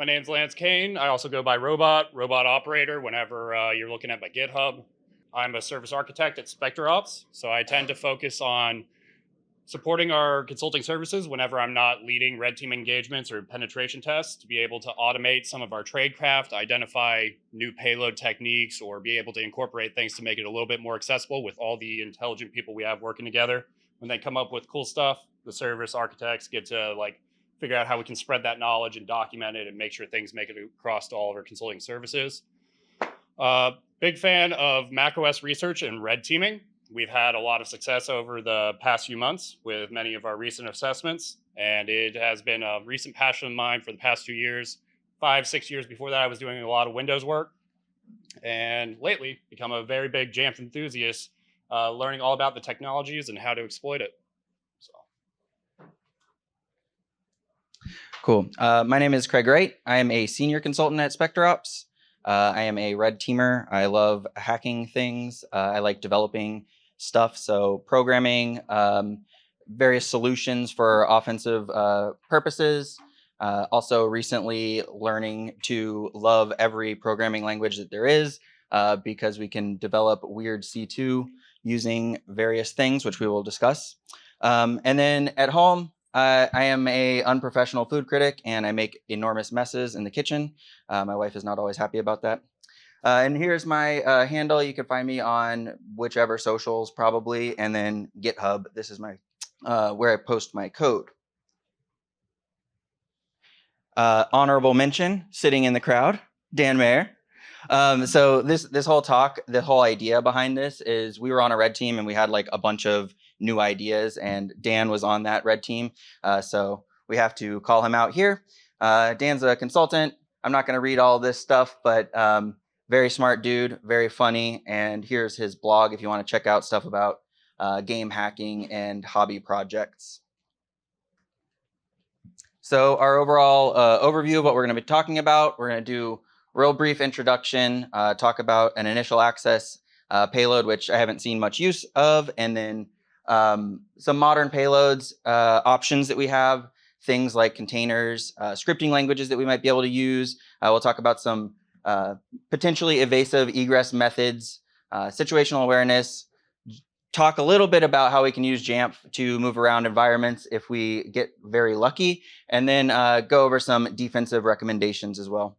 My name's Lance Kane. I also go by Robot Operator whenever you're looking at my GitHub. I'm a service architect at SpectreOps, so I tend to focus on supporting our consulting services whenever I'm not leading red team engagements or penetration tests to be able to automate some of our tradecraft, identify new payload techniques, or be able to incorporate things to make it a little bit more accessible with all the intelligent people we have working together. When they come up with cool stuff, the service architects get to figure out how we can spread that knowledge and document it and make sure things make it across to all of our consulting services. Big fan of macOS research and red teaming. We've had a lot of success over the past few months with many of our recent assessments, and it has been a recent passion of mine for the past 2 years. 5, 6 years before that, I was doing a lot of Windows work, and lately become a very big Jamf enthusiast, learning all about the technologies and how to exploit it. So. Cool. My name is Craig Wright. I am a senior consultant at SpectreOps. I am a red teamer. I love hacking things. I like developing stuff, so programming, various solutions for offensive purposes. Also recently learning to love every programming language that there is because we can develop weird C2 using various things, which we will discuss. And then at home, I am a unprofessional food critic, and I make enormous messes in the kitchen. My wife is not always happy about that. And here's my handle. You can find me on whichever socials probably, and then GitHub. This is my where I post my code. Honorable mention, sitting in the crowd, Dan Mayer. So this whole talk, the whole idea behind this is we were on a red team and we had like a bunch of new ideas, and Dan was on that red team. So we have to call him out here. Dan's a consultant. I'm not going to read all this stuff, but very smart dude, very funny. And here's his blog if you want to check out stuff about game hacking and hobby projects. So our overall overview of what we're going to be talking about, we're going to do a real brief introduction, talk about an initial access payload, which I haven't seen much use of, and then some modern payloads options that we have, things like containers, scripting languages that we might be able to use. We'll talk about some potentially evasive egress methods, situational awareness, talk a little bit about how we can use Jamf to move around environments if we get very lucky, and then go over some defensive recommendations as well.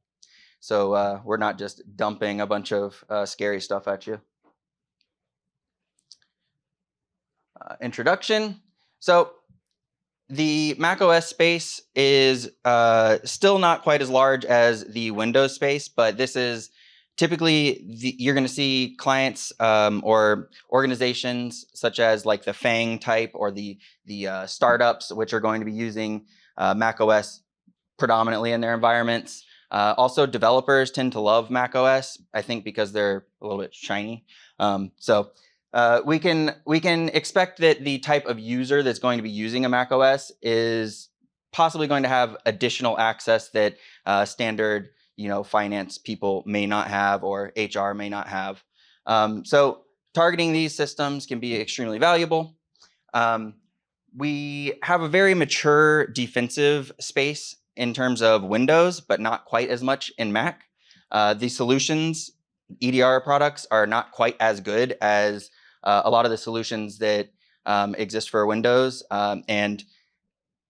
So we're not just dumping a bunch of scary stuff at you. Introduction. So the macOS space is still not quite as large as the Windows space, but this is typically you're going to see clients or organizations such as like the FANG type or the startups, which are going to be using macOS predominantly in their environments. Also, developers tend to love macOS, I think, because they're a little bit shiny. We can expect that the type of user that's going to be using a macOS is possibly going to have additional access that standard, finance people may not have or HR may not have. So targeting these systems can be extremely valuable. We have a very mature defensive space in terms of Windows, but not quite as much in Mac. The solutions, EDR products, are not quite as good as a lot of the solutions that exist for Windows. And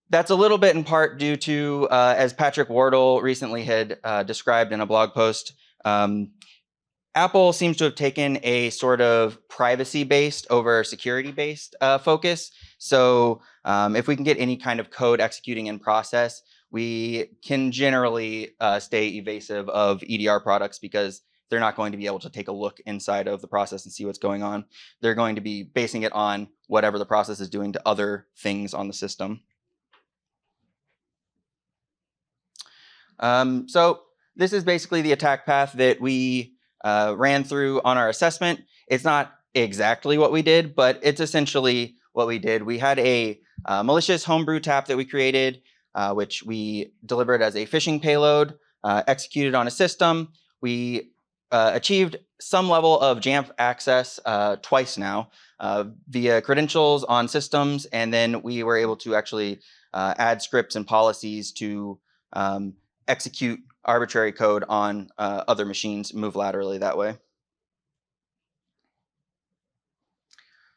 that's a little bit in part due to, as Patrick Wardle recently had described in a blog post, Apple seems to have taken a sort of privacy-based over security-based focus. So if we can get any kind of code executing in process, we can generally stay evasive of EDR products because they're not going to be able to take a look inside of the process and see what's going on. They're going to be basing it on whatever the process is doing to other things on the system. So this is basically the attack path that we ran through on our assessment. It's not exactly what we did, but it's essentially what we did. We had a malicious homebrew tap that we created, which we delivered as a phishing payload, executed on a system. We achieved some level of Jamf access twice now via credentials on systems, and then we were able to actually add scripts and policies to execute arbitrary code on other machines, move laterally that way.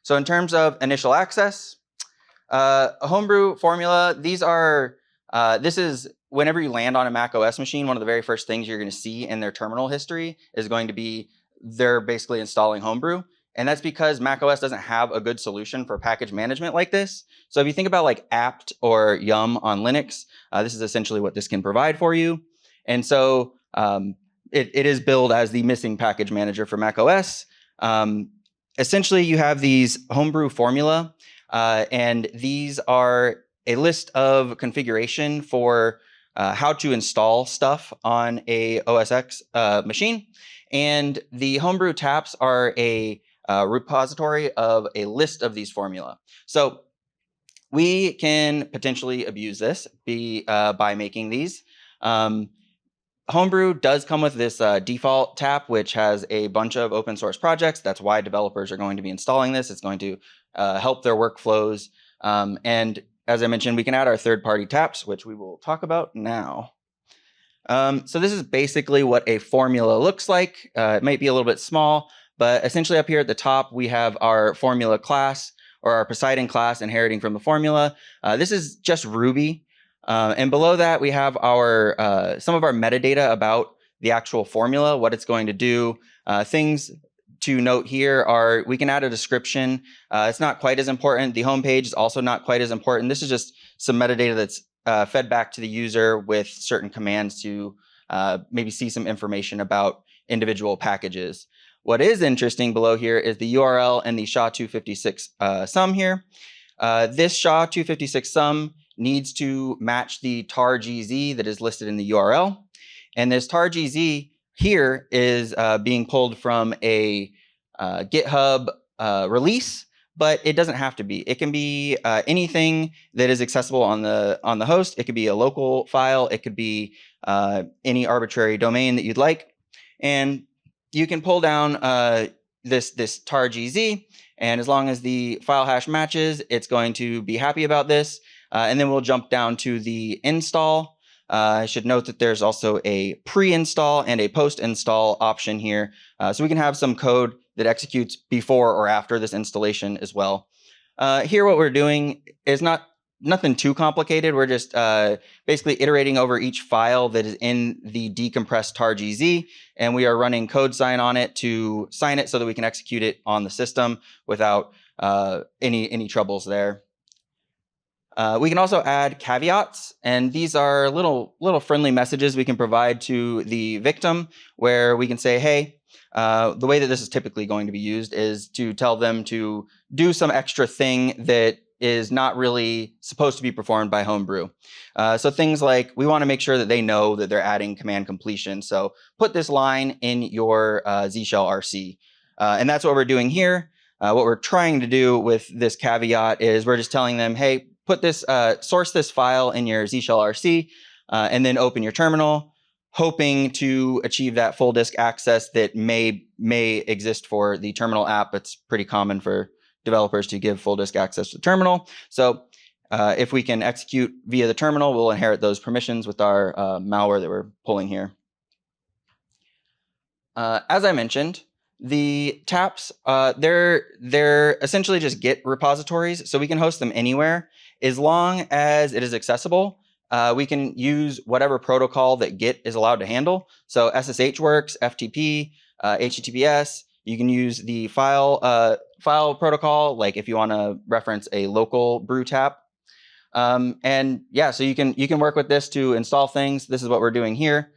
So in terms of initial access, a homebrew formula, this is whenever you land on a Mac OS machine, one of the very first things you're going to see in their terminal history is going to be they're basically installing homebrew. And that's because Mac OS doesn't have a good solution for package management like this. So if you think about like apt or yum on Linux, this is essentially what this can provide for you. And so it is billed as the missing package manager for Mac OS. Essentially, you have these homebrew formula, and these are a list of configuration for how to install stuff on a OS X machine. And the homebrew taps are a repository of a list of these formula. So we can potentially abuse this by making these. Homebrew does come with this default tap, which has a bunch of open source projects. That's why developers are going to be installing this. It's going to help their workflows. And as I mentioned, we can add our third-party taps, which we will talk about now. So this is basically what a formula looks like. It might be a little bit small, but essentially up here at the top, we have our formula class or our Poseidon class inheriting from the formula. This is just Ruby. And below that, we have our some of our metadata about the actual formula, what it's going to do. Things to note here are we can add a description. It's not quite as important. The homepage is also not quite as important. This is just some metadata that's fed back to the user with certain commands to maybe see some information about individual packages. What is interesting below here is the URL and the SHA-256 sum here. This SHA-256 sum needs to match the tar-gz that is listed in the URL. And this tar-gz here is being pulled from a GitHub release, but it doesn't have to be. It can be anything that is accessible on the host. It could be a local file. It could be any arbitrary domain that you'd like. And you can pull down this tar-gz, and as long as the file hash matches, it's going to be happy about this. And then we'll jump down to the install. I should note that there's also a pre-install and a post-install option here. So we can have some code that executes before or after this installation as well. Here what we're doing is nothing too complicated. We're just basically iterating over each file that is in the decompressed tar-gz, and we are running code sign on it to sign it so that we can execute it on the system without any troubles there. We can also add caveats, and these are little friendly messages we can provide to the victim where we can say, hey, the way that this is typically going to be used is to tell them to do some extra thing that is not really supposed to be performed by Homebrew. So things like we want to make sure that they know that they're adding command completion. So put this line in your Z shell RC. And that's what we're doing here. What we're trying to do with this caveat is we're just telling them, hey, put this, source this file in your Z shell RC, and then open your terminal, hoping to achieve that full disk access that may exist for the terminal app. It's pretty common for developers to give full disk access to the terminal. So if we can execute via the terminal, we'll inherit those permissions with our malware that we're pulling here. As I mentioned, the taps, they're essentially just Git repositories, so we can host them anywhere. As long as it is accessible, we can use whatever protocol that Git is allowed to handle. So SSH works, FTP, HTTPS. You can use the file protocol, like if you want to reference a local brew tap. And yeah, so you can work with this to install things. This is what we're doing here.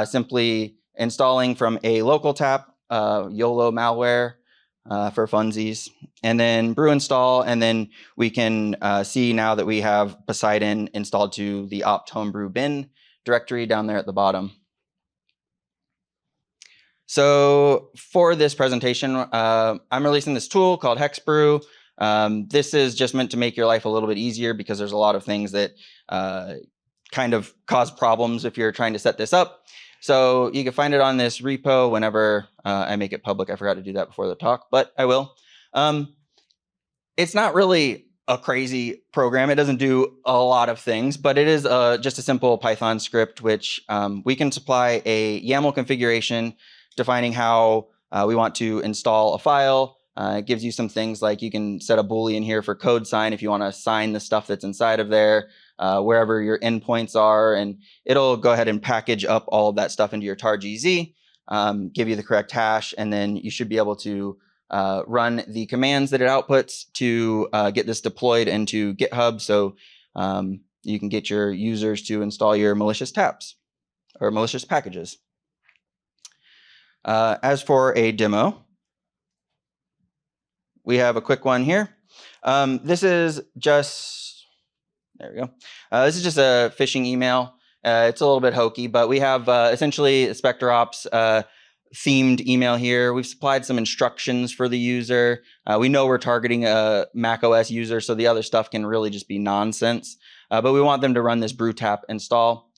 Simply installing from a local tap, YOLO malware for funsies, and then brew install, and then we can see now that we have Poseidon installed to the opt homebrew bin directory down there at the bottom. So for this presentation, I'm releasing this tool called Hexbrew. This is just meant to make your life a little bit easier because there's a lot of things that kind of cause problems if you're trying to set this up. So you can find it on this repo whenever I make it public. I forgot to do that before the talk, but I will. It's not really a crazy program. It doesn't do a lot of things, but it is just a simple Python script, which we can supply a YAML configuration defining how we want to install a file. It gives you some things like you can set a Boolean here for code sign if you want to sign the stuff that's inside of there, wherever your endpoints are, and it'll go ahead and package up all of that stuff into your tar.gz, give you the correct hash, and then you should be able to run the commands that it outputs to get this deployed into GitHub, so you can get your users to install your malicious taps or malicious packages. As for a demo, we have a quick one here. This is just, there we go. This is just a phishing email. It's a little bit hokey, but we have essentially a SpectreOps themed email here. We've supplied some instructions for the user. We know we're targeting a Mac OS user, so the other stuff can really just be nonsense. But we want them to run this brew tap install.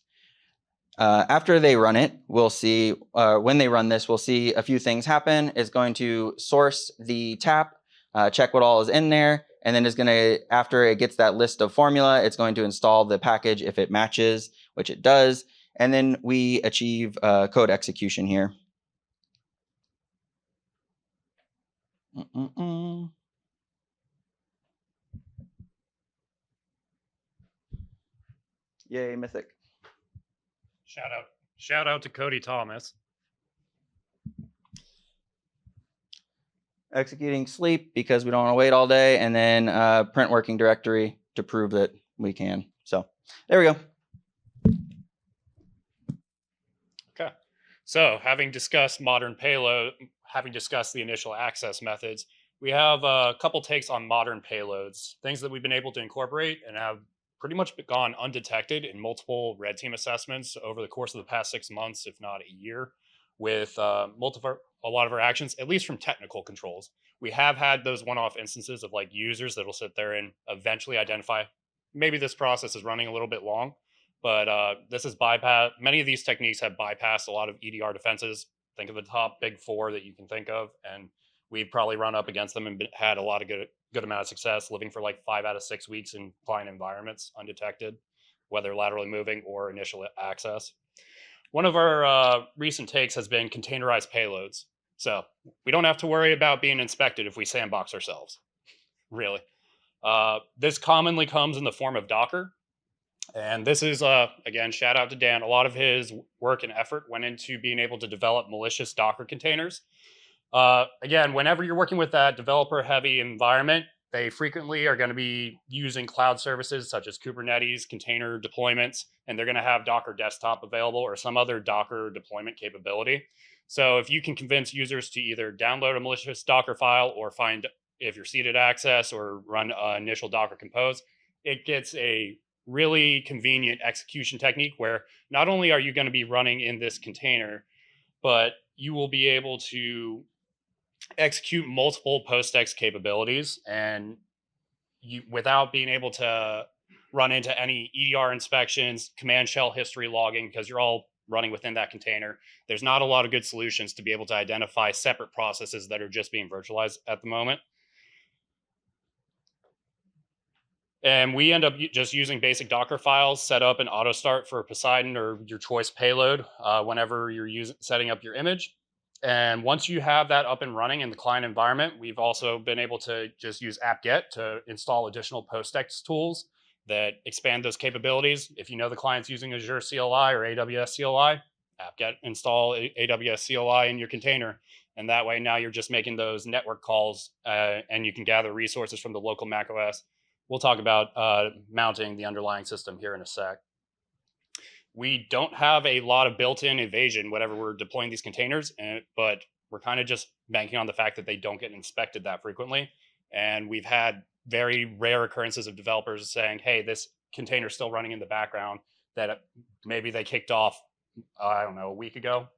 After they run it, we'll see, when they run this, we'll see a few things happen. It's going to source the tap, check what all is in there, and then it's going to, after it gets that list of formula, it's going to install the package if it matches, which it does. And then we achieve code execution here. Yay, Mythic. Shout out to Cody Thomas. Executing sleep because we don't want to wait all day, and then print working directory to prove that we can. So there we go. Okay. So having discussed modern payload, having discussed the initial access methods, we have a couple takes on modern payloads, things that we've been able to incorporate and have pretty much gone undetected in multiple red team assessments over the course of the past 6 months, if not a year, with a lot of our actions, at least from technical controls. We have had those one-off instances of like users that'll sit there and eventually identify, maybe this process is running a little bit long, but this is bypass. Many of these techniques have bypassed a lot of EDR defenses. Think of the top big four that you can think of, and we've probably run up against them and had a lot of good amount of success living for like 5 out of 6 weeks in client environments undetected, whether laterally moving or initial access. One of our recent takes has been containerized payloads. So we don't have to worry about being inspected if we sandbox ourselves, really. This commonly comes in the form of Docker. And this is, again, shout out to Dan. A lot of his work and effort went into being able to develop malicious Docker containers. Again, whenever you're working with that developer-heavy environment, they frequently are going to be using cloud services such as Kubernetes, container deployments, and they're going to have Docker Desktop available or some other Docker deployment capability. So if you can convince users to either download a malicious Docker file or find if you're seeded access or run initial Docker Compose, it gets a really convenient execution technique where not only are you going to be running in this container, but you will be able to execute multiple PostEx capabilities and you without being able to run into any EDR inspections, command shell history logging, because you're all running within that container. There's not a lot of good solutions to be able to identify separate processes that are just being virtualized at the moment. And we end up just using basic Docker files, set up an auto start for Poseidon or your choice payload whenever you're setting up your image. And once you have that up and running in the client environment, we've also been able to just use apt-get to install additional PostEx tools that expand those capabilities. If you know the client's using Azure CLI or AWS CLI, apt-get install AWS CLI in your container. And that way now you're just making those network calls and you can gather resources from the local macOS. We'll talk about mounting the underlying system here in a sec. We don't have a lot of built-in evasion whenever we're deploying these containers, but we're kind of just banking on the fact that they don't get inspected that frequently. And we've had very rare occurrences of developers saying, hey, this container is still running in the background that maybe they kicked off, I don't know, a week ago.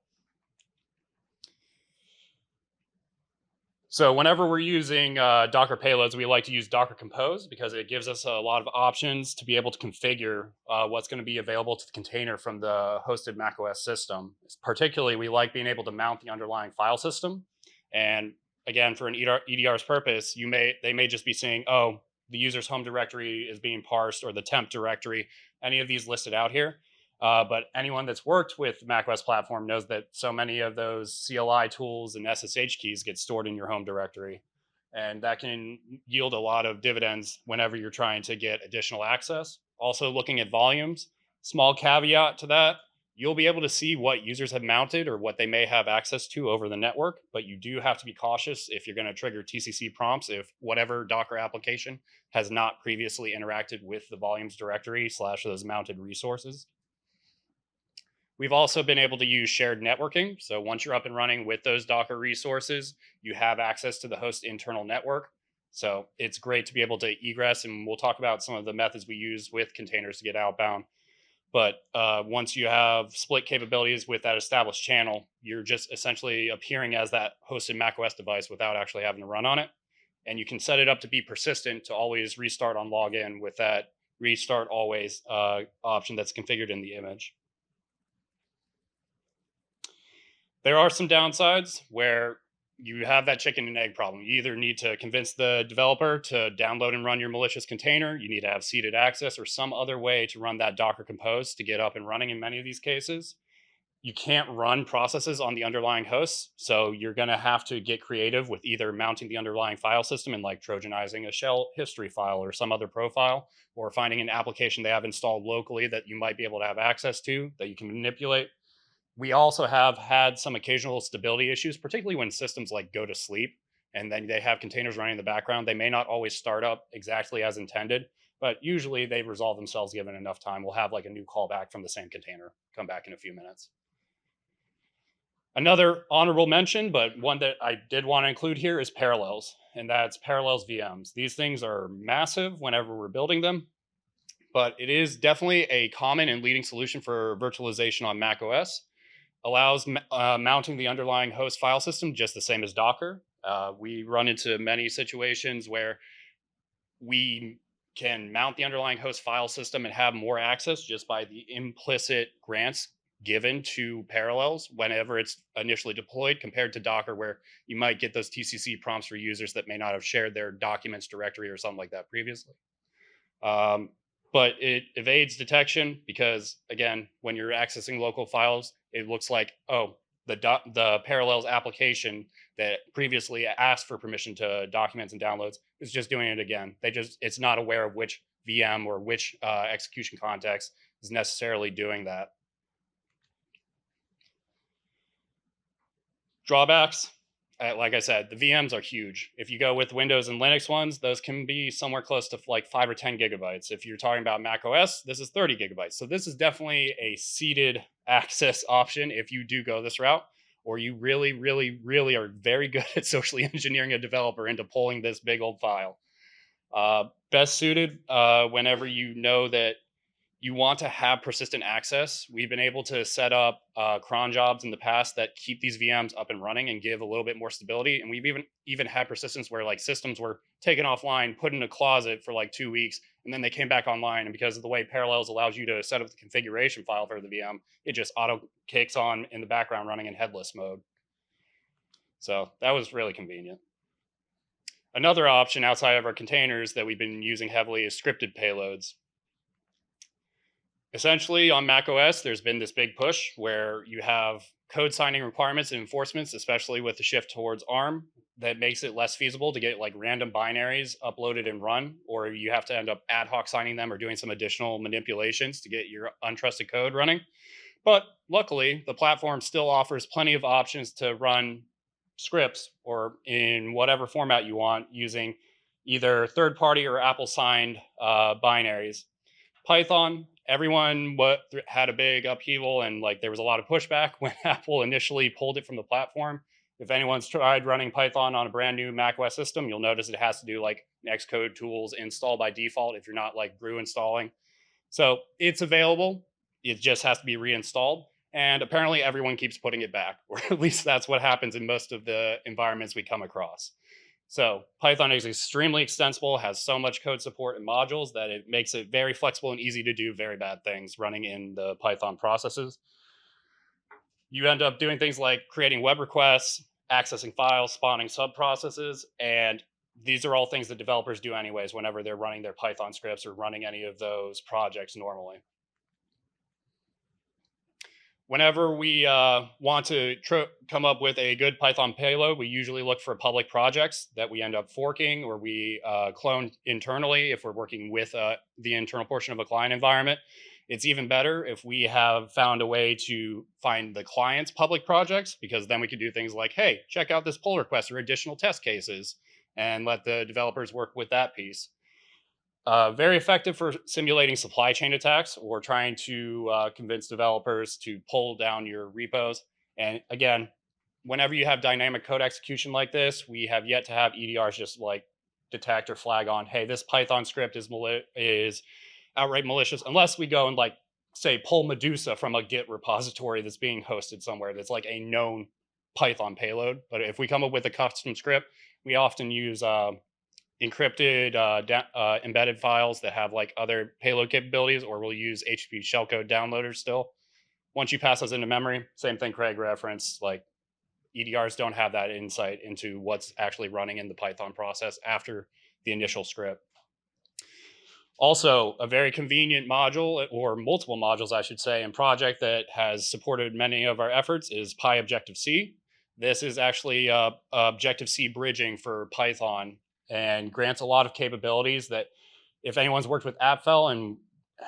So whenever we're using Docker payloads, we like to use Docker Compose because it gives us a lot of options to be able to configure what's going to be available to the container from the hosted macOS system. Particularly, we like being able to mount the underlying file system. And again, for an EDR's purpose, they may just be saying, oh, the user's home directory is being parsed or the temp directory, any of these listed out here. But anyone that's worked with the macOS platform knows that so many of those CLI tools and SSH keys get stored in your home directory. And that can yield a lot of dividends whenever you're trying to get additional access. Also, looking at volumes, small caveat to that, you'll be able to see what users have mounted or what they may have access to over the network, but you do have to be cautious if you're going to trigger TCC prompts if whatever Docker application has not previously interacted with the volumes directory / those mounted resources. We've also been able to use shared networking. So once you're up and running with those Docker resources, you have access to the host internal network. So it's great to be able to egress, and we'll talk about some of the methods we use with containers to get outbound. But once you have split capabilities with that established channel, you're just essentially appearing as that hosted macOS device without actually having to run on it. And you can set it up to be persistent to always restart on login with that restart always option that's configured in the image. There are some downsides where you have that chicken and egg problem. You either need to convince the developer to download and run your malicious container, you need to have seeded access or some other way to run that Docker Compose to get up and running in many of these cases. You can't run processes on the underlying hosts, so you're going to have to get creative with either mounting the underlying file system and like Trojanizing a shell history file or some other profile, or finding an application they have installed locally that you might be able to have access to that you can manipulate. We also have had some occasional stability issues, particularly when systems like go to sleep and then they have containers running in the background. They may not always start up exactly as intended, but usually they resolve themselves given enough time. We'll have like a new callback from the same container come back in a few minutes. Another honorable mention, but one that I did want to include here, is Parallels, and that's Parallels VMs. These things are massive whenever we're building them, but it is definitely a common and leading solution for virtualization on macOS. Allows mounting the underlying host file system just the same as Docker. We run into many situations where we can mount the underlying host file system and have more access just by the implicit grants given to Parallels whenever it's initially deployed, compared to Docker, where you might get those TCC prompts for users that may not have shared their documents directory or something like that previously. But it evades detection because, again, when you're accessing local files, it looks like, oh, the Parallels application that previously asked for permission to documents and downloads is just doing it again. It's not aware of which VM or which execution context is necessarily doing that. Drawbacks, like I said, the VMs are huge. If you go with Windows and Linux ones, those can be somewhere close to like 5 or 10 gigabytes. If you're talking about Mac OS, this is 30 gigabytes. So this is definitely a seeded access option if you do go this route, or you really, really, really are very good at socially engineering a developer into pulling this big old file. Best suited whenever you know that you want to have persistent access. We've been able to set up cron jobs in the past that keep these VMs up and running and give a little bit more stability. And we've even had persistence where like systems were taken offline, put in a closet for like 2 weeks, and then they came back online. And because of the way Parallels allows you to set up the configuration file for the VM, it just auto kicks on in the background running in headless mode. So that was really convenient. Another option outside of our containers that we've been using heavily is scripted payloads. Essentially, on macOS, there's been this big push where you have code signing requirements and enforcements, especially with the shift towards ARM, that makes it less feasible to get like random binaries uploaded and run, or you have to end up ad hoc signing them or doing some additional manipulations to get your untrusted code running. But luckily, the platform still offers plenty of options to run scripts or in whatever format you want using either third-party or Apple-signed binaries. Python, everyone had a big upheaval and like there was a lot of pushback when Apple initially pulled it from the platform. If anyone's tried running Python on a brand new macOS system, you'll notice it has to do like Xcode tools install by default if you're not like brew installing. So it's available. It just has to be reinstalled. And apparently everyone keeps putting it back, or at least that's what happens in most of the environments we come across. So Python is extremely extensible, has so much code support and modules that it makes it very flexible and easy to do very bad things running in the Python processes. You end up doing things like creating web requests, accessing files, spawning sub-processes, and these are all things that developers do anyways whenever they're running their Python scripts or running any of those projects normally. Whenever we want to come up with a good Python payload, we usually look for public projects that we end up forking, or we clone internally if we're working with the internal portion of a client environment. It's even better if we have found a way to find the client's public projects, because then we can do things like, hey, check out this pull request or additional test cases, and let the developers work with that piece. Very effective for simulating supply chain attacks or trying to convince developers to pull down your repos. And again, whenever you have dynamic code execution like this, we have yet to have EDRs just like detect or flag on, hey, this Python script is outright malicious, unless we go and like say pull Medusa from a Git repository that's being hosted somewhere that's like a known Python payload. But if we come up with a custom script, we often use encrypted embedded files that have like other payload capabilities, or we'll use HTTP shellcode downloaders still. Once you pass those into memory, same thing Craig referenced, like EDRs don't have that insight into what's actually running in the Python process after the initial script. Also, a very convenient module, or multiple modules, I should say, in project that has supported many of our efforts is PyObjective-C. This is actually Objective-C bridging for Python, and grants a lot of capabilities that if anyone's worked with AppFel and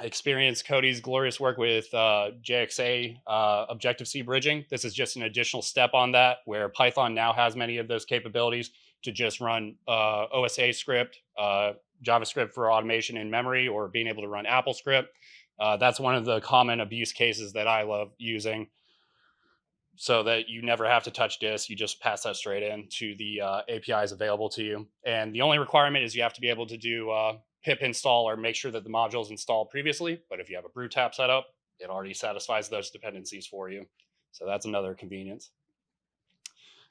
experienced Cody's glorious work with JXA Objective-C bridging, this is just an additional step on that, where Python now has many of those capabilities to just run OSA script, JavaScript for automation in memory, or being able to run AppleScript. That's one of the common abuse cases that I love using, so that you never have to touch disk. You just pass that straight in to the APIs available to you. And the only requirement is you have to be able to do pip install or make sure that the module is installed previously. But if you have a brew tap set up, it already satisfies those dependencies for you. So that's another convenience.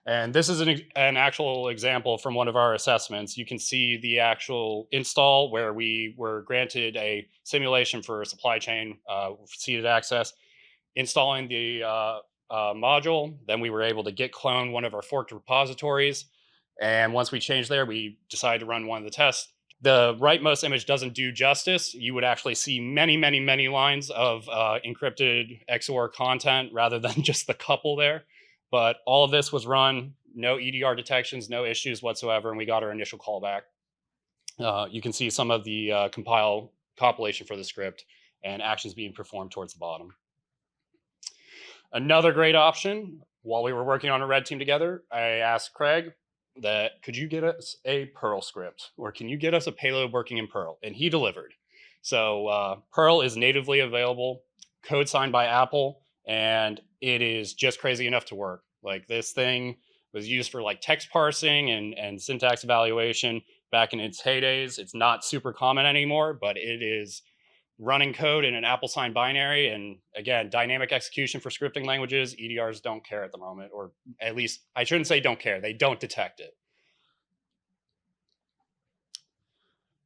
And this is an actual example from one of our assessments. You can see the actual install where we were granted a simulation for supply chain seeded access, installing the module. Then we were able to git clone one of our forked repositories. And once we changed there, we decided to run one of the tests. The rightmost image doesn't do justice. You would actually see many, many, many lines of encrypted XOR content rather than just the couple there. But all of this was run, no EDR detections, no issues whatsoever, and we got our initial callback. You can see some of the compilation for the script and actions being performed towards the bottom. Another great option, while we were working on a red team together, I asked Craig that could you get us a Perl script, or can you get us a payload working in Perl? And he delivered. So Perl is natively available, code signed by Apple, and it is just crazy enough to work. Like, this thing was used for like text parsing and syntax evaluation back in its heydays. It's not super common anymore, but it is running code in an Apple signed binary. And again, dynamic execution for scripting languages, EDRs don't care at the moment, or at least I shouldn't say don't care, they don't detect it.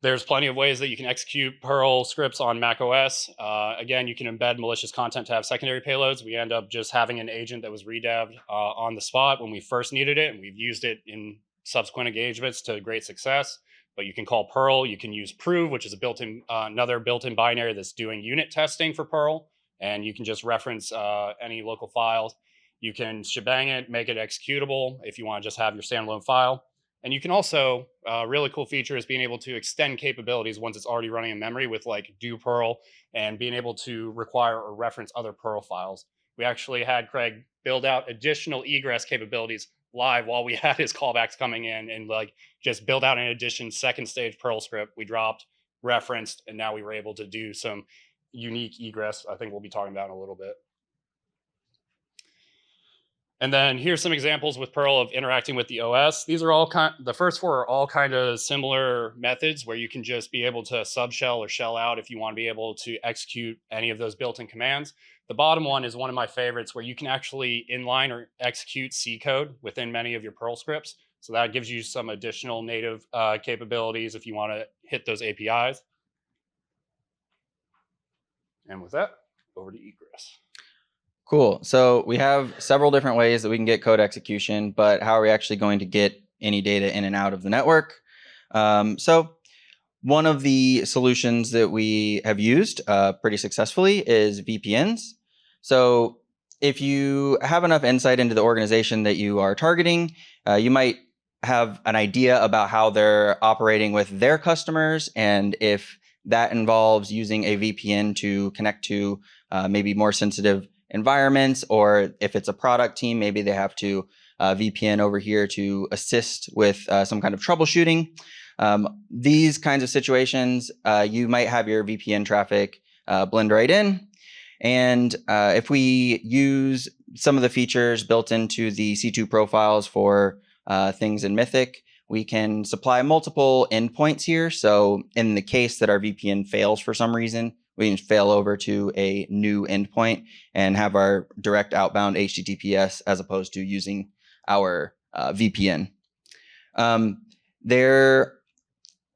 There's plenty of ways that you can execute Perl scripts on Mac OS. Again, you can embed malicious content to have secondary payloads. We end up just having an agent that was redevved on the spot when we first needed it, and we've used it in subsequent engagements to great success. But you can call Perl. You can use prove, which is a built-in another built-in binary that's doing unit testing for Perl, and you can just reference any local files. You can shebang it, make it executable if you want to just have your standalone file. And you can also, really cool feature is being able to extend capabilities once it's already running in memory with like do Perl, and being able to require or reference other Perl files. We actually had Craig build out additional egress capabilities live while we had his callbacks coming in, and like just build out an addition second stage Perl script we dropped, referenced, and now we were able to do some unique egress. I think we'll be talking about in a little bit. And then here's some examples with Perl of interacting with the OS. These are all the first four are all kind of similar methods where you can just be able to subshell or shell out if you want to be able to execute any of those built-in commands. The bottom one is one of my favorites, where you can actually inline or execute C code within many of your Perl scripts. So that gives you some additional native capabilities if you want to hit those APIs. And with that, over to egress. Cool. So we have several different ways that we can get code execution, but how are we actually going to get any data in and out of the network? So one of the solutions that we have used pretty successfully is VPNs. So if you have enough insight into the organization that you are targeting, you might have an idea about how they're operating with their customers, and if that involves using a VPN to connect to maybe more sensitive environments, or if it's a product team, maybe they have to VPN over here to assist with some kind of troubleshooting. These kinds of situations, you might have your VPN traffic blend right in. And if we use some of the features built into the C2 profiles for things in Mythic, we can supply multiple endpoints here. So in the case that our VPN fails for some reason, we can fail over to a new endpoint and have our direct outbound HTTPS as opposed to using our VPN. There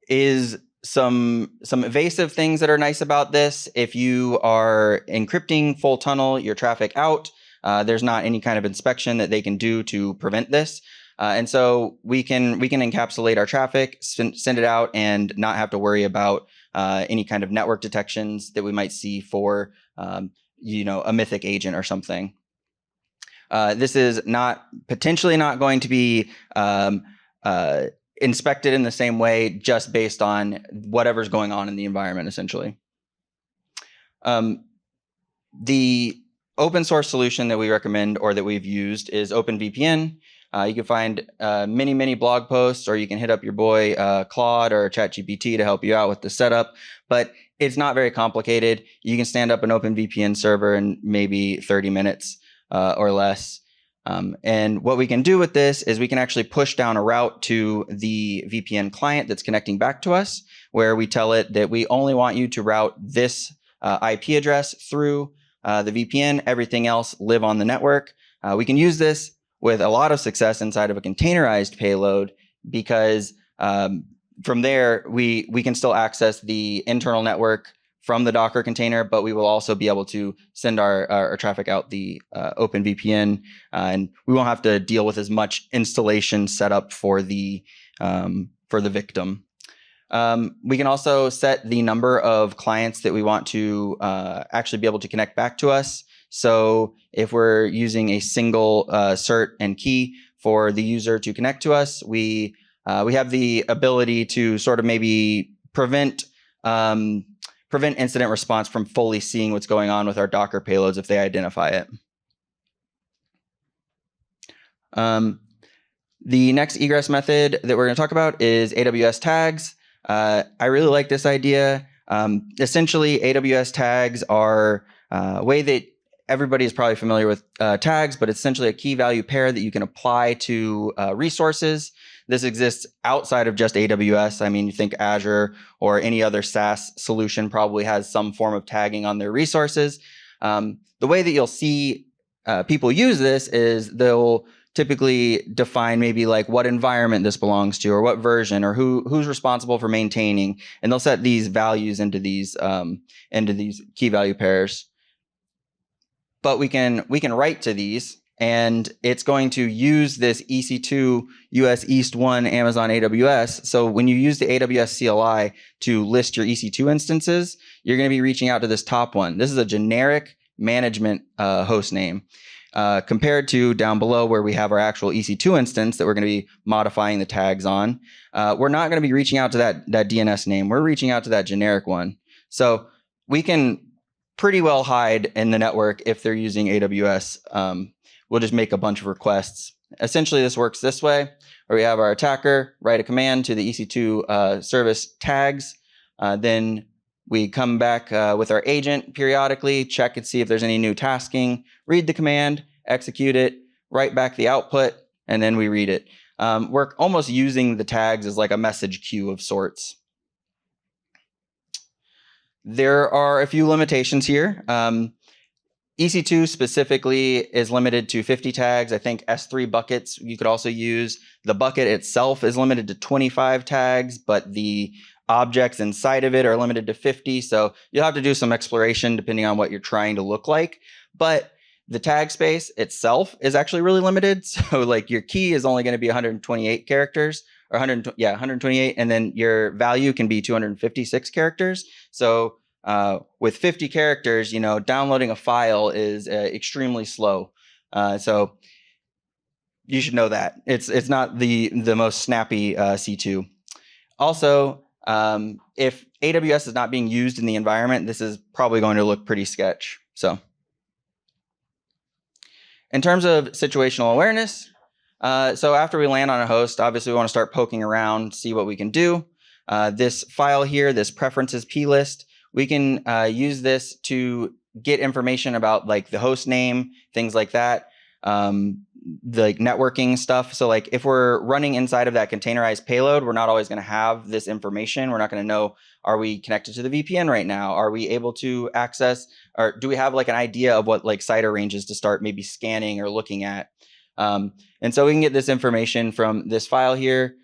is some evasive things that are nice about this. If you are encrypting full tunnel your traffic out, there's not any kind of inspection that they can do to prevent this. And so we can encapsulate our traffic, send it out, and not have to worry about any kind of network detections that we might see for a Mythic agent or something. This is potentially not going to be inspected in the same way, just based on whatever's going on in the environment, essentially. The open source solution that we recommend or that we've used is OpenVPN. You can find many blog posts, or you can hit up your boy Claude or ChatGPT to help you out with the setup. But it's not very complicated. You can stand up an OpenVPN server in maybe 30 minutes or less. And what we can do with this is we can actually push down a route to the VPN client that's connecting back to us, where we tell it that we only want you to route this IP address through the VPN. Everything else live on the network. We can use this with a lot of success inside of a containerized payload, because from there we can still access the internal network from the Docker container, but we will also be able to send our traffic out the OpenVPN, and we won't have to deal with as much installation setup for the victim. We can also set the number of clients that we want to actually be able to connect back to us. So if we're using a single cert and key for the user to connect to us, we have the ability to sort of maybe prevent incident response from fully seeing what's going on with our Docker payloads if they identify it. The next egress method that we're going to talk about is AWS tags. I really like this idea. Essentially, AWS tags are a way that everybody is probably familiar with tags, but it's essentially a key value pair that you can apply to resources. This exists outside of just AWS. I mean, you think Azure or any other SaaS solution probably has some form of tagging on their resources. The way that you'll see people use this is they'll typically define maybe like what environment this belongs to, or what version, or who's responsible for maintaining, and they'll set these values into these key value pairs. But we can write to these, and it's going to use this EC2 US East 1 Amazon AWS. So when you use the AWS CLI to list your EC2 instances, you're going to be reaching out to this top one. This is a generic management host name, compared to down below where we have our actual EC2 instance that we're going to be modifying the tags on. We're not going to be reaching out to that DNS name. We're reaching out to that generic one. So we can pretty well hide in the network if they're using AWS. We'll just make a bunch of requests. Essentially, this works this way, where we have our attacker write a command to the EC2 service tags. Then we come back with our agent periodically, check and see if there's any new tasking, read the command, execute it, write back the output, and then we read it. We're almost using the tags as like a message queue of sorts. There are a few limitations here. EC2 specifically is limited to 50 tags. I think S3 buckets you could also use. The bucket itself is limited to 25 tags, but the objects inside of it are limited to 50. So you'll have to do some exploration depending on what you're trying to look like. But the tag space itself is actually really limited. So like your key is only going to be 128 characters, or 100, yeah, 128, and then your value can be 256 characters. So with 50 characters, downloading a file is extremely slow. So you should know that it's not the most snappy C2. Also, if AWS is not being used in the environment, this is probably going to look pretty sketch. So in terms of situational awareness, so after we land on a host, obviously we want to start poking around, see what we can do. This file here, this preferences plist, we can use this to get information about like the host name, things like that, the like networking stuff. So like if we're running inside of that containerized payload, we're not always going to have this information. We're not going to know, are we connected to the VPN right now? Are we able to access, or do we have like an idea of what like CIDR ranges to start maybe scanning or looking at? And so we can get this information from this file here,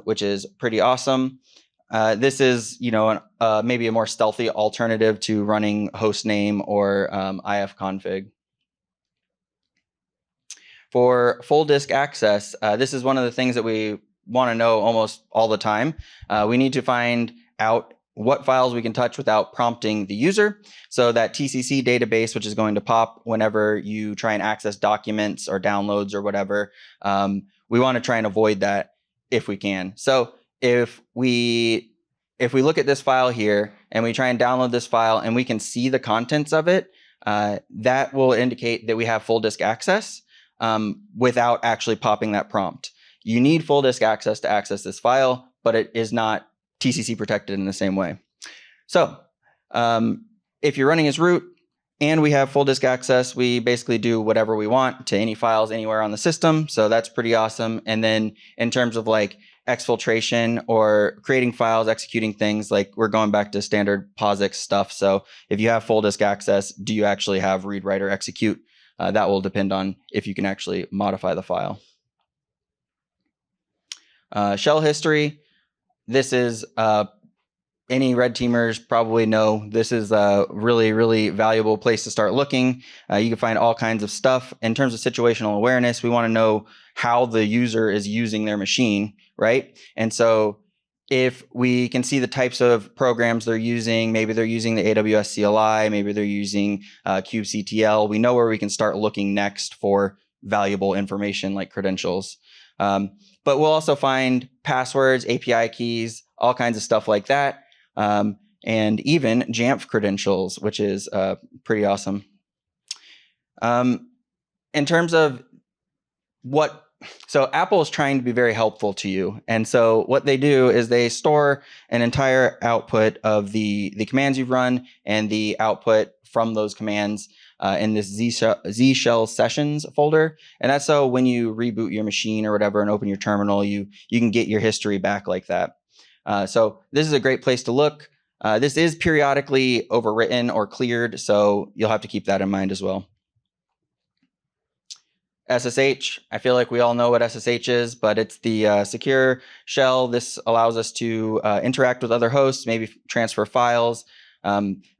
which is pretty awesome. This is, maybe a more stealthy alternative to running hostname or ifconfig. For full disk access, this is one of the things that we want to know almost all the time. We need to find out what files we can touch without prompting the user. So that TCC database, which is going to pop whenever you try and access documents or downloads or whatever, we want to try and avoid that if we can. So if we look at this file here and we try and download this file and we can see the contents of it, that will indicate that we have full disk access without actually popping that prompt. You need full disk access to access this file, but it is not TCC protected in the same way. So if you're running as root and we have full disk access, we basically do whatever we want to any files anywhere on the system. So that's pretty awesome. And then in terms of like exfiltration or creating files, executing things, like we're going back to standard POSIX stuff. So if you have full disk access, do you actually have read, write, or execute? That will depend on if you can actually modify the file. Shell history. This is any red teamers probably know this is a really, really valuable place to start looking. You can find all kinds of stuff. In terms of situational awareness, we want to know how the user is using their machine, right? And so if we can see the types of programs they're using, maybe they're using the AWS CLI, maybe they're using kubectl, we know where we can start looking next for valuable information like credentials. But we'll also find passwords, API keys, all kinds of stuff like that. And even Jamf credentials, which is pretty awesome. In terms of so Apple is trying to be very helpful to you. And so what they do is they store an entire output of the commands you've run and the output from those commands in this Z Shell sessions folder. And that's so when you reboot your machine or whatever and open your terminal, you can get your history back like that. So this is a great place to look. This is periodically overwritten or cleared, so you'll have to keep that in mind as well. SSH, I feel like we all know what SSH is, but it's the secure shell. This allows us to interact with other hosts, maybe transfer files.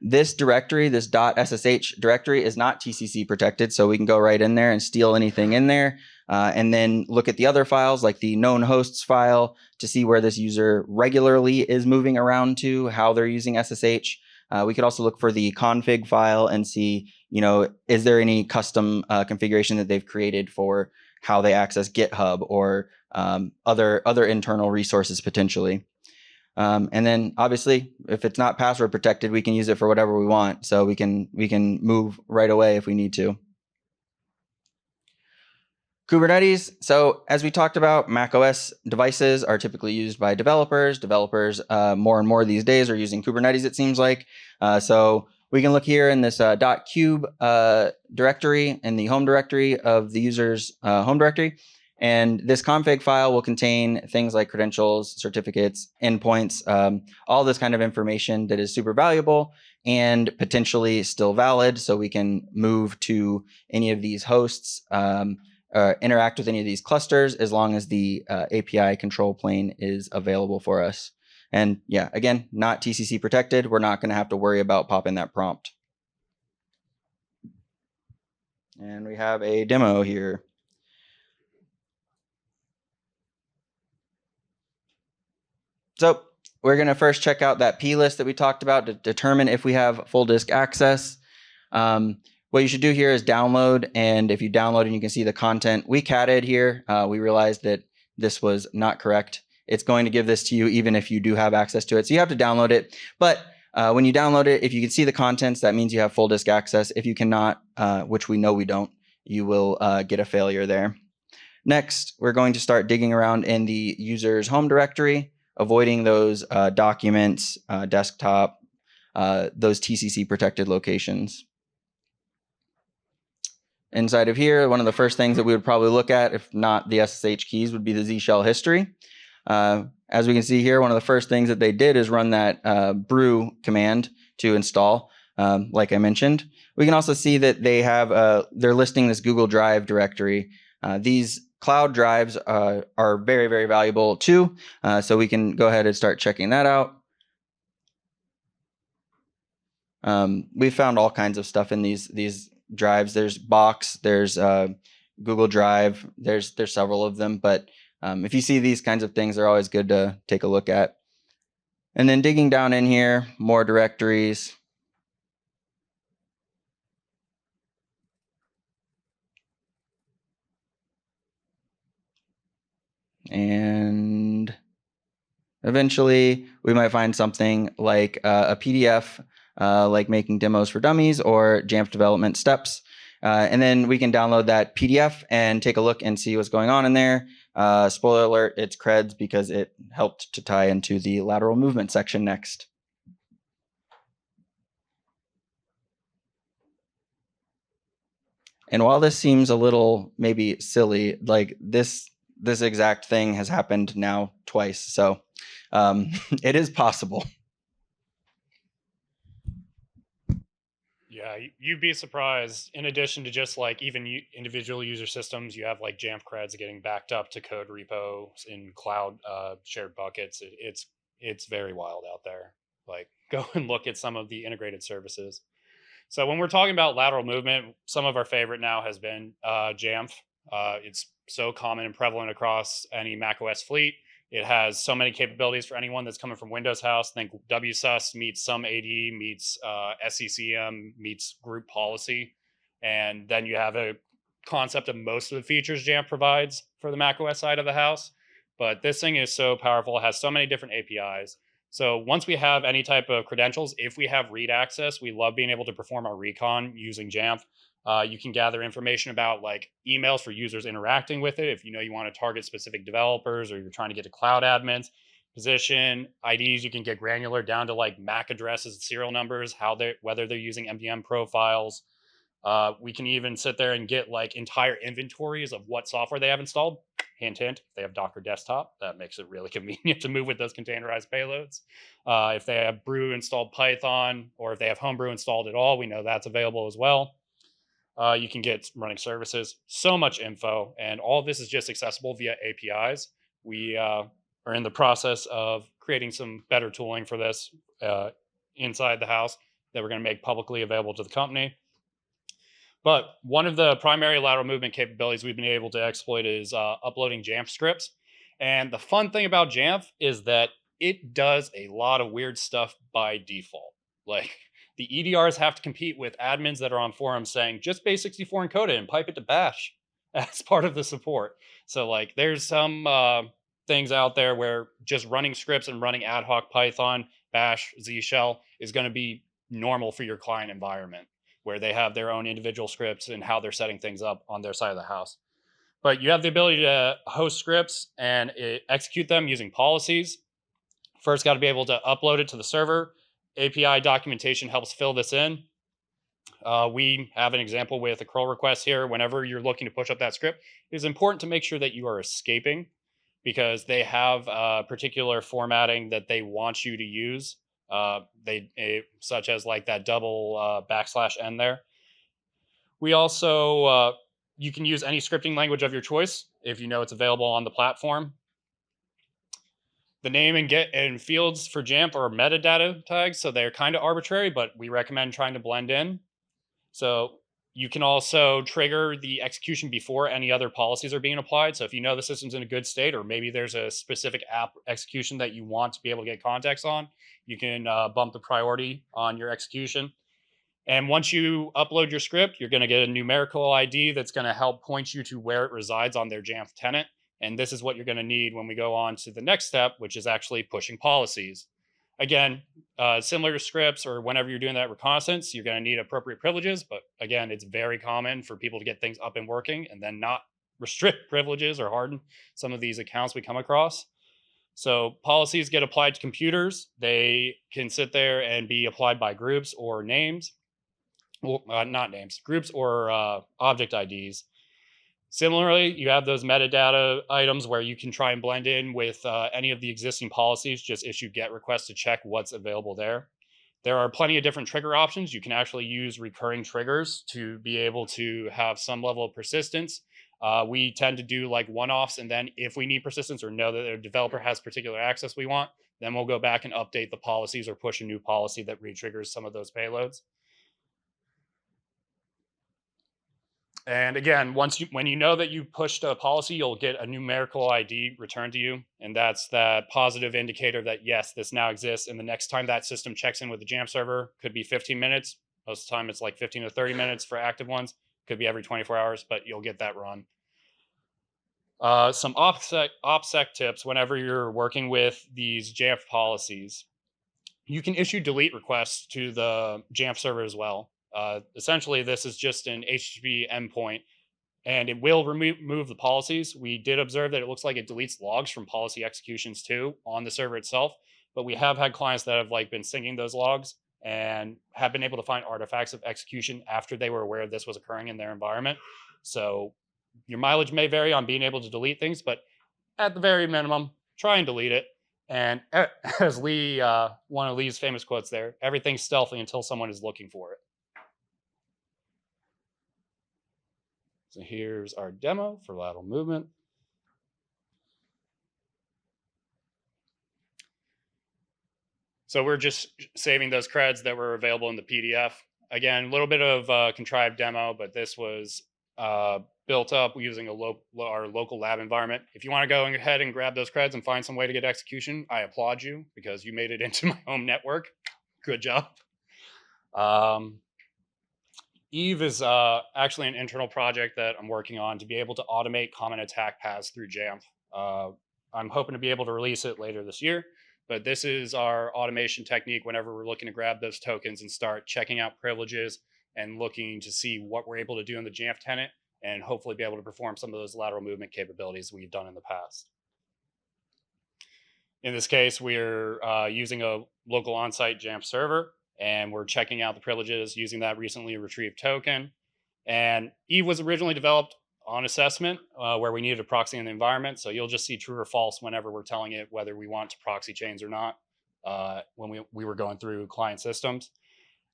This directory, this .ssh directory, is not TCC protected, so we can go right in there and steal anything in there, and then look at the other files like the known hosts file to see where this user regularly is moving around to, how they're using SSH. We could also look for the config file and see, is there any custom configuration that they've created for how they access GitHub or other internal resources potentially. And then obviously, if it's not password protected, we can use it for whatever we want. So we can move right away if we need to. Kubernetes. So as we talked about, macOS devices are typically used by developers. Developers more and more these days are using Kubernetes, it seems like. So we can look here in this .kube directory in the home directory of the user's home directory. And this config file will contain things like credentials, certificates, endpoints, all this kind of information that is super valuable and potentially still valid. So we can move to any of these hosts, interact with any of these clusters as long as the API control plane is available for us. And yeah, again, not TCC protected. We're not going to have to worry about popping that prompt. And we have a demo here. So we're going to first check out that plist that we talked about to determine if we have full disk access. What you should do here is download, and if you download and you can see the content we catted here, we realized that this was not correct. It's going to give this to you even if you do have access to it. So you have to download it. But when you download it, if you can see the contents, that means you have full disk access. If you cannot, which we know we don't, you will get a failure there. Next, we're going to start digging around in the user's home directory, avoiding those documents, desktop, those TCC protected locations. Inside of here, one of the first things that we would probably look at, if not the SSH keys, would be the Z shell history. As we can see here, one of the first things that they did is run that brew command to install, like I mentioned. We can also see that they have, they're listing this Google Drive directory. These cloud drives are very, very valuable too. So we can go ahead and start checking that out. We found all kinds of stuff in these drives. There's Box, there's Google Drive, there's several of them, but if you see these kinds of things, they're always good to take a look at. And then digging down in here, more directories. And eventually we might find something like a PDF, like making demos for dummies or Jamf development steps. And then we can download that PDF and take a look and see what's going on in there. Spoiler alert, it's creds because it helped to tie into the lateral movement section next. And while this seems a little maybe silly, like this exact thing has happened now twice. So it is possible. Yeah, you'd be surprised. In addition to just like even individual user systems, you have like Jamf creds getting backed up to code repos in cloud shared buckets. It's very wild out there. Like go and look at some of the integrated services. So when we're talking about lateral movement, some of our favorite now has been Jamf. It's so common and prevalent across any macOS fleet. It has so many capabilities for anyone that's coming from Windows House. Think WSUS meets some AD, meets SCCM, meets group policy. And then you have a concept of most of the features Jamf provides for the macOS side of the house. But this thing is so powerful. It has so many different APIs. So once we have any type of credentials, if we have read access, we love being able to perform our recon using Jamf. You can gather information about like emails for users interacting with it. If you know you want to target specific developers or you're trying to get to cloud admins, position IDs, you can get granular down to like MAC addresses, serial numbers, whether they're using MDM profiles. We can even sit there and get like entire inventories of what software they have installed. Hint, hint, if they have Docker Desktop, that makes it really convenient to move with those containerized payloads. If they have Brew installed Python, or if they have Homebrew installed at all, we know that's available as well. You can get running services, so much info, and all of this is just accessible via APIs. We are in the process of creating some better tooling for this inside the house that we're going to make publicly available to the company. But one of the primary lateral movement capabilities we've been able to exploit is uploading Jamf scripts. And the fun thing about Jamf is that it does a lot of weird stuff by default. Like the EDRs have to compete with admins that are on forums saying just base64 encode it and pipe it to bash as part of the support. So like there's some things out there where just running scripts and running ad hoc Python, bash, Z shell is going to be normal for your client environment, where they have their own individual scripts and how they're setting things up on their side of the house. But you have the ability to host scripts and execute them using policies. First, got to be able to upload it to the server. API documentation helps fill this in. We have an example with a curl request here. Whenever you're looking to push up that script, it is important to make sure that you are escaping, because they have particular formatting that they want you to use. Such as like that double \n there. We also, you can use any scripting language of your choice if you know it's available on the platform. The name and get and fields for Jamf are metadata tags, so they're kind of arbitrary, but we recommend trying to blend in. So You can also trigger the execution before any other policies are being applied. So if you know the system's in a good state, or maybe there's a specific app execution that you want to be able to get context on, you can bump the priority on your execution. And once you upload your script, you're going to get a numerical ID that's going to help point you to where it resides on their Jamf tenant. And this is what you're going to need when we go on to the next step, which is actually pushing policies. Again, similar to scripts or whenever you're doing that reconnaissance, you're going to need appropriate privileges. But again, it's very common for people to get things up and working and then not restrict privileges or harden some of these accounts we come across. So policies get applied to computers. They can sit there and be applied by groups or names. Well, not names, groups or object IDs. Similarly, you have those metadata items where you can try and blend in with any of the existing policies, just issue GET requests to check what's available there. There are plenty of different trigger options. You can actually use recurring triggers to be able to have some level of persistence. We tend to do like one-offs, and then if we need persistence or know that a developer has particular access we want, then we'll go back and update the policies or push a new policy that re-triggers some of those payloads. And again, when you know that you pushed a policy, you'll get a numerical ID returned to you, and that's that positive indicator that yes, this now exists. And the next time that system checks in with the Jamf server, could be 15 minutes. Most of the time, it's like 15 to 30 minutes for active ones. Could be every 24 hours, but you'll get that run. Some OPSEC tips whenever you're working with these Jamf policies. You can issue delete requests to the Jamf server as well. Essentially, this is just an HTTP endpoint, and it will remove the policies. We did observe that it looks like it deletes logs from policy executions too on the server itself, but we have had clients that have like been syncing those logs and have been able to find artifacts of execution after they were aware this was occurring in their environment. So your mileage may vary on being able to delete things, but at the very minimum, try and delete it. And as Lee, one of Lee's famous quotes there, everything's stealthy until someone is looking for it. So here's our demo for lateral movement. So we're just saving those creds that were available in the PDF. Again, a little bit of a contrived demo, but this was built up using our local lab environment. If you want to go ahead and grab those creds and find some way to get execution, I applaud you because you made it into my home network. Good job. Eve is actually an internal project that I'm working on to be able to automate common attack paths through Jamf. I'm hoping to be able to release it later this year, but this is our automation technique whenever we're looking to grab those tokens and start checking out privileges and looking to see what we're able to do in the Jamf tenant and hopefully be able to perform some of those lateral movement capabilities we've done in the past. In this case, we're using a local on-site Jamf server, and we're checking out the privileges using that recently retrieved token. And Eve was originally developed on assessment where we needed a proxy in the environment. So you'll just see true or false whenever we're telling it whether we want to proxy chains or not when we were going through client systems.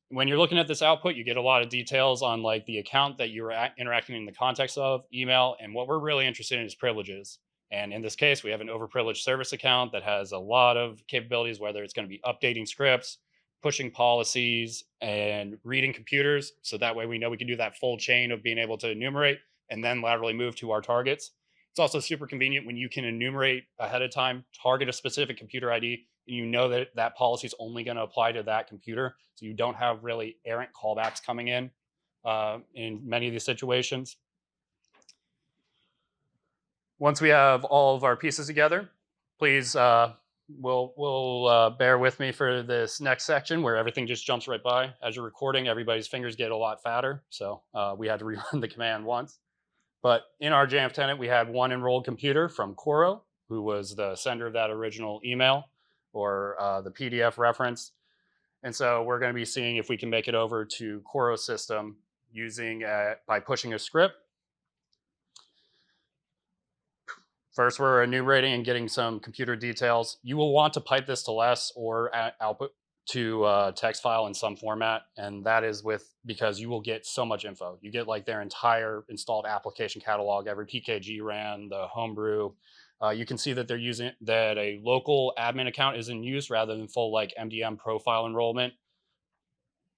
When you're looking at this output, you get a lot of details on like the account that you're interacting in the context of, email, and what we're really interested in is privileges. And in this case, we have an overprivileged service account that has a lot of capabilities, whether it's going to be updating scripts, pushing policies, and reading computers. So that way we know we can do that full chain of being able to enumerate and then laterally move to our targets. It's also super convenient when you can enumerate ahead of time, target a specific computer ID, and you know that that policy is only going to apply to that computer. So you don't have really errant callbacks coming in many of these situations. Once we have all of our pieces together, please will bear with me for this next section where everything just jumps right by. As you're recording, everybody's fingers get a lot fatter, so we had to rerun the command once. But in our Jamf tenant, we had one enrolled computer from Coro, who was the sender of that original email or the PDF reference. And so we're going to be seeing if we can make it over to Coro system using by pushing a script. First, we're enumerating and getting some computer details. You will want to pipe this to less or output to a text file in some format, and that is because you will get so much info. You get like their entire installed application catalog, every PKG ran, the homebrew. You can see that they're using that a local admin account is in use rather than full like MDM profile enrollment.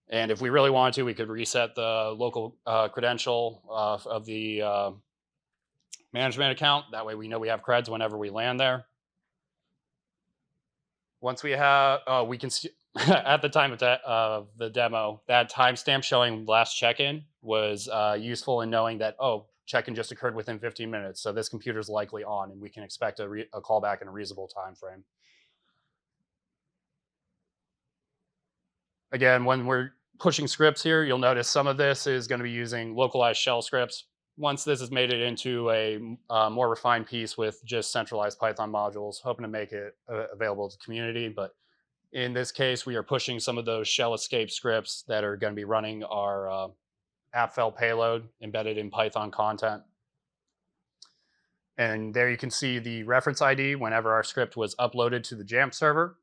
And if we really wanted to, we could reset the local credential of the management account. That way we know we have creds whenever we land there. Once we have, we can see at the time of the demo, that timestamp showing last check-in was useful in knowing that, oh, check-in just occurred within 15 minutes. So this computer is likely on and we can expect a callback in a reasonable time frame. Again, when we're pushing scripts here, you'll notice some of this is going to be using localized shell scripts. Once this has made it into a more refined piece with just centralized Python modules, hoping to make it available to the community. But in this case, we are pushing some of those shell escape scripts that are going to be running our app-file payload embedded in Python content. And there you can see the reference ID whenever our script was uploaded to the Jamf server.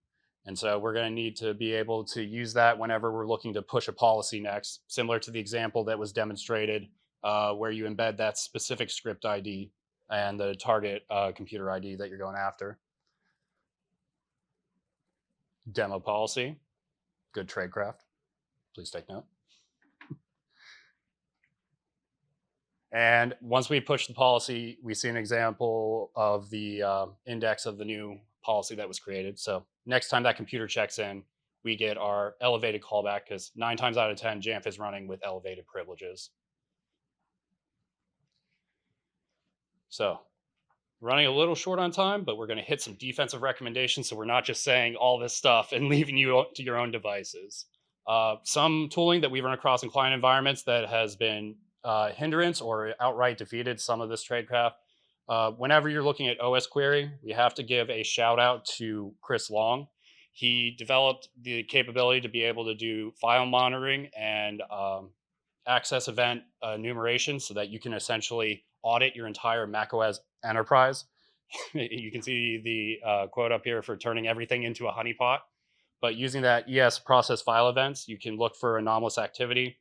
And so we're going to need to be able to use that whenever we're looking to push a policy next, similar to the example that was demonstrated where you embed that specific script ID and the target computer ID that you're going after. Demo policy, good tradecraft. Please take note. And once we push the policy, we see an example of the index of the new policy that was created. So next time that computer checks in, we get our elevated callback because 9 times out of 10, Jamf is running with elevated privileges. So running a little short on time, but we're going to hit some defensive recommendations so we're not just saying all this stuff and leaving you to your own devices. Some tooling that we run across in client environments that has been hindrance or outright defeated some of this tradecraft. Whenever you're looking at OS Query, we have to give a shout out to Chris Long. He developed the capability to be able to do file monitoring and access event enumeration so that you can essentially audit your entire macOS enterprise. You can see the quote up here for turning everything into a honeypot. But using that ES process file events, you can look for anomalous activity.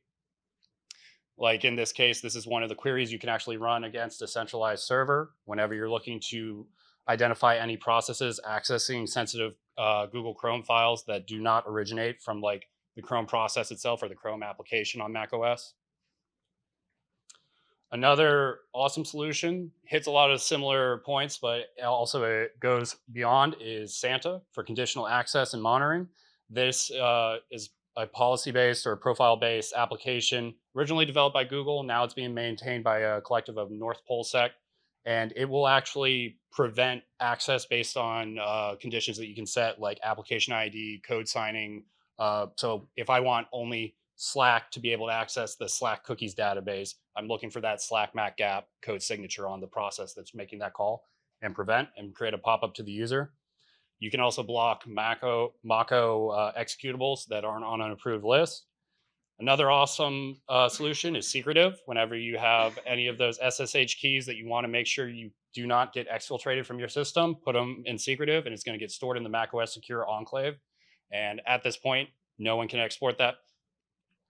Like in this case, this is one of the queries you can actually run against a centralized server whenever you're looking to identify any processes accessing sensitive Google Chrome files that do not originate from like the Chrome process itself or the Chrome application on macOS. Another awesome solution, hits a lot of similar points, but also it goes beyond, is Santa for conditional access and monitoring. This is a policy-based or profile-based application originally developed by Google. Now it's being maintained by a collective of North Polsec, and it will actually prevent access based on conditions that you can set, like application ID, code signing. So if I want only Slack to be able to access the Slack cookies database, I'm looking for that Slack MAC gap code signature on the process that's making that call and prevent and create a pop-up to the user. You can also block Mako executables that aren't on an approved list. Another awesome solution is secretive. Whenever you have any of those SSH keys that you want to make sure you do not get exfiltrated from your system, put them in secretive and it's going to get stored in the macOS Secure Enclave. And at this point, no one can export that,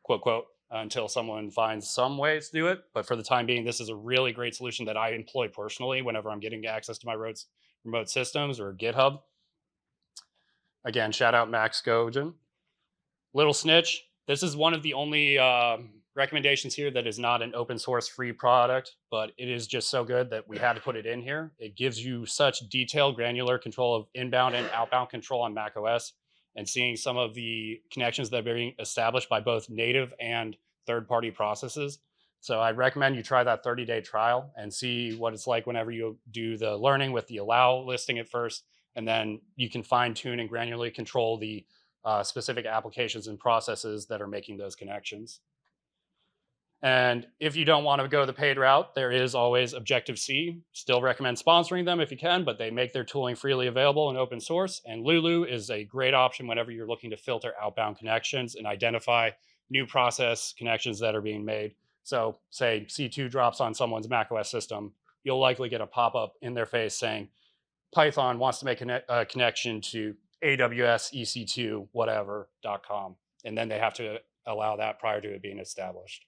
quote, quote, until someone finds some ways to do it. But for the time being, this is a really great solution that I employ personally whenever I'm getting access to my remote systems or GitHub. Again, shout out Max Gogen. Little snitch. This is one of the only recommendations here that is not an open source free product, but it is just so good that we had to put it in here. It gives you such detailed, granular control of inbound and outbound control on macOS, and seeing some of the connections that are being established by both native and third-party processes. So I recommend you try that 30-day trial and see what it's like whenever you do the learning with the allow listing at first, and then you can fine-tune and granularly control the specific applications and processes that are making those connections. And if you don't want to go the paid route, there is always Objective-C. Still recommend sponsoring them if you can, but they make their tooling freely available and open source. And Lulu is a great option whenever you're looking to filter outbound connections and identify new process connections that are being made. So say C2 drops on someone's macOS system, you'll likely get a pop-up in their face saying, Python wants to make a connection to AWS EC2 whatever.com. And then they have to allow that prior to it being established.